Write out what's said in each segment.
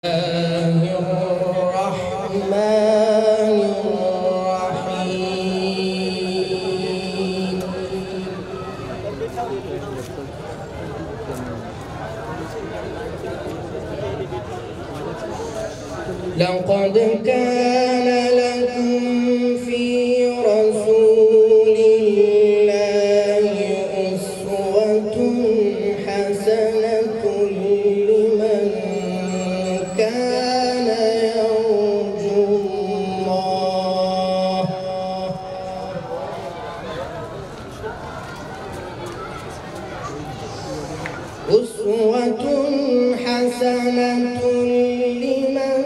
الله الرحمن الرحيم. لقد كان لكم في رسول الله أسوة حسنة لمن كان يرجو الله أسوة حسنة لمن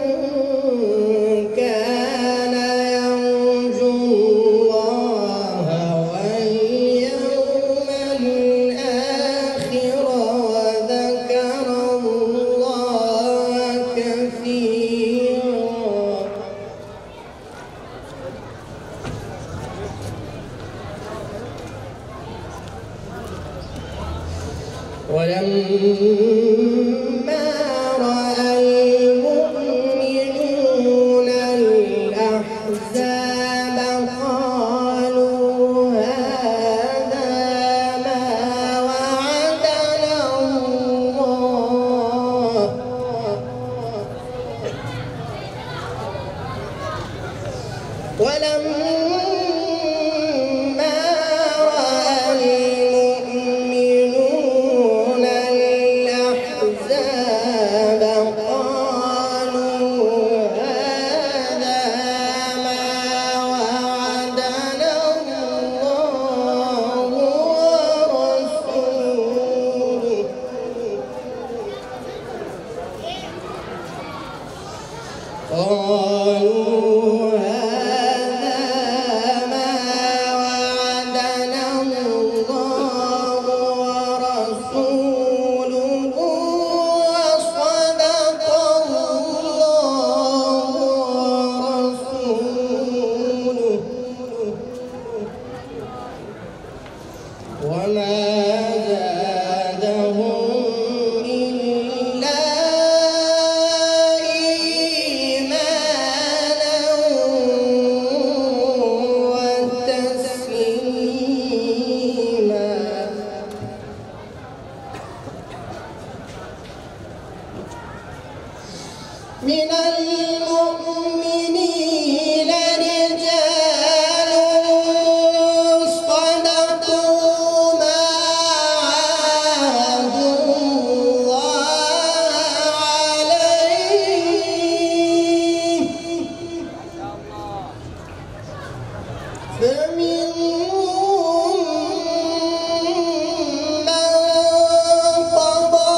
كان يرجو الله واليوم الآخر وذكر الله كثيرا. ولما رأى المؤمنون الأحزاب قالوا هذا ما وعدنا الله ولما رأى المؤمنون الأحزاب قالوا هذا ما وعدنا الله ورسوله قالوا هذا ما وعدنا الله ورسوله وصدق الله ورسوله وما زادهم إلا إيمانا وتسليما. من المؤمنين رجال صدقوا ما عاهدوا الله عليه فمنهم من قضى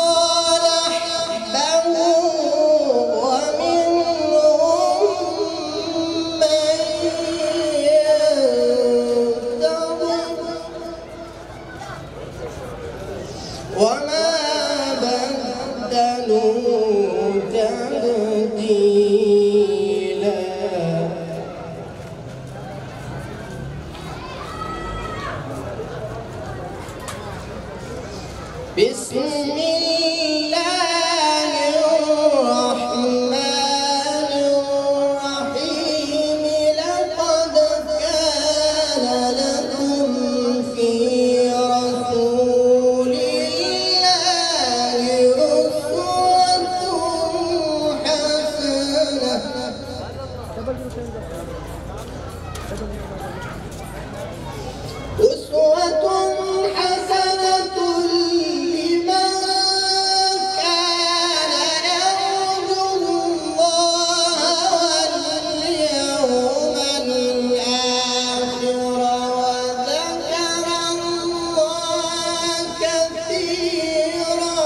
نحبه ومنهم من ينتظر وما بدلوا تبديلا. بسم الله الرحمن الرحيم. لقد كان لكم في رسول الله أسوة حسنة لمن كان يرجو الله واليوم الآخر وذكر الله كثيرا.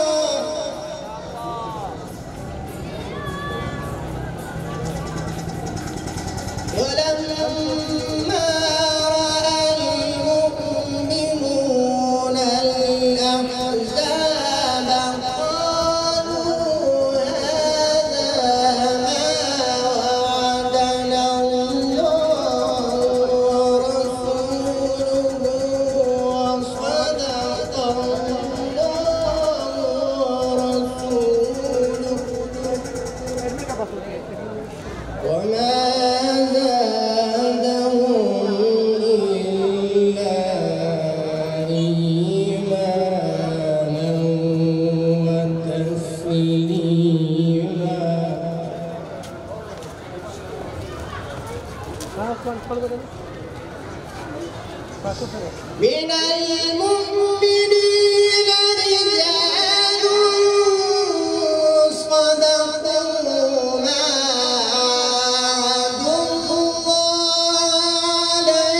ولما رأى المؤمنون الأحزاب قالوا هذا ما وعدنا الله ورسوله وصدق الله ورسوله وما زادهم إلا إيمانا وتسليما. من المؤمنين رجال صدقوا ما عاهدوا الله عليه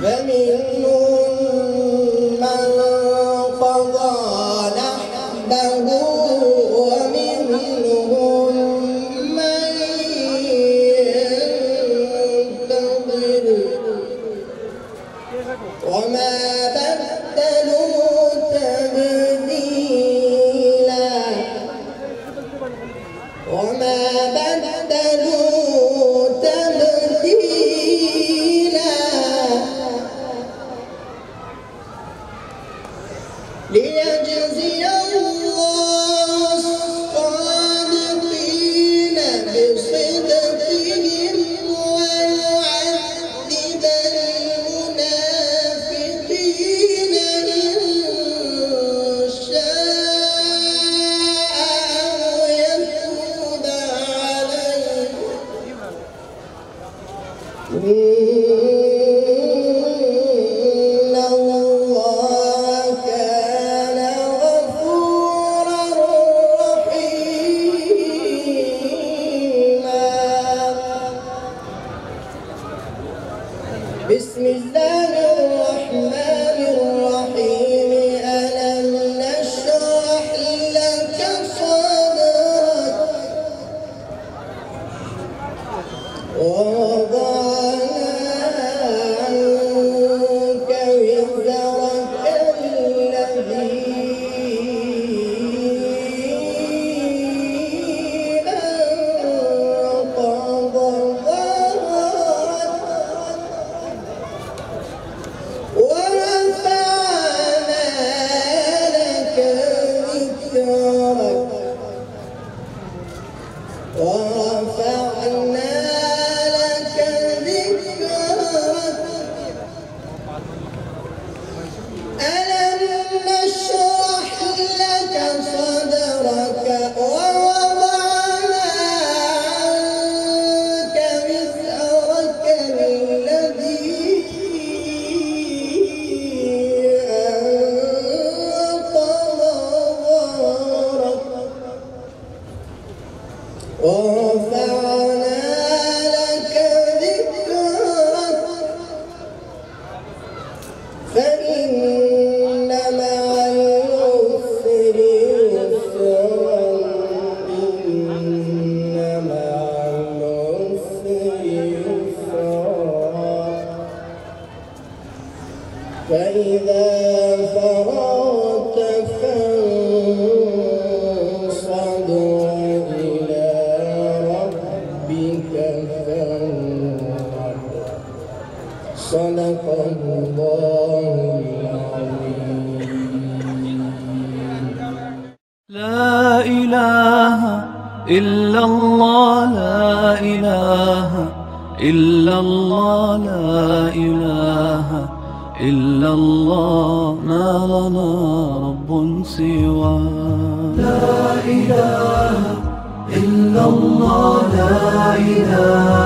فمنهم من قضى نحبه ومنهم من ينتظر وما بدلوا تبديلا ليجزي الله الصادقين بصدقهم ويعذب المنافقين إن شاء أو يتوب عليهم. إن الله كان غفورا رحيما. بسم الله الرحمن الرحيم. ألم نشرح لك صدرك ووضعنا عنك وزرك الذي أنقض ظهرك ورفعنا لك ذكرك ألم نشرح لك صدرك ووضعنا عنك وزرك الذي أنقض ظهرك ورفعنا لك ذكرك فإن مع العسر يسرا إن مع العسر يسرا فإذا فرغت فانصب وإلى ربك فارغب. صدق الله العظيم. لا إله إلا الله لا إله إلا الله لا إله إلا الله ما لنا رب سوى. لا إله إلا الله لا إله